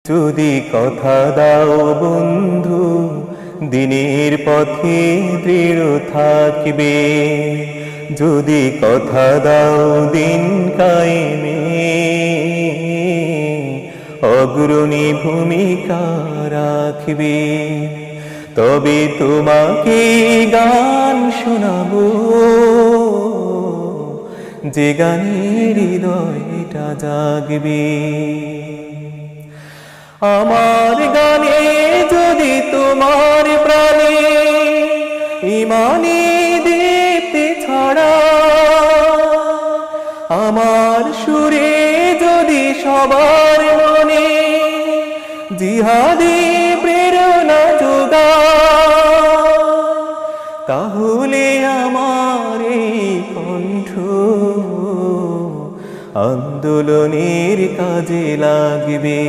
যদি কথা দাও বন্ধু দিনের পথে দৃঢ় থাকবে, যদি কথা দাও দিন কায়েমে অগ্রণী ভূমিকা রাখবে, তবে তোমাকে গান শোনাবো যে গানের হৃদয়টা জাগবে। আমার গানে যদি তোমার প্রাণে ইমানি দীপ্তি ছড়া, আমার সুরে যদি সবার মনে জিহাদি প্রেরণা যোগা, তাহলে আমার এই কণ্ঠ আন্দোলনের কাজে লাগবে।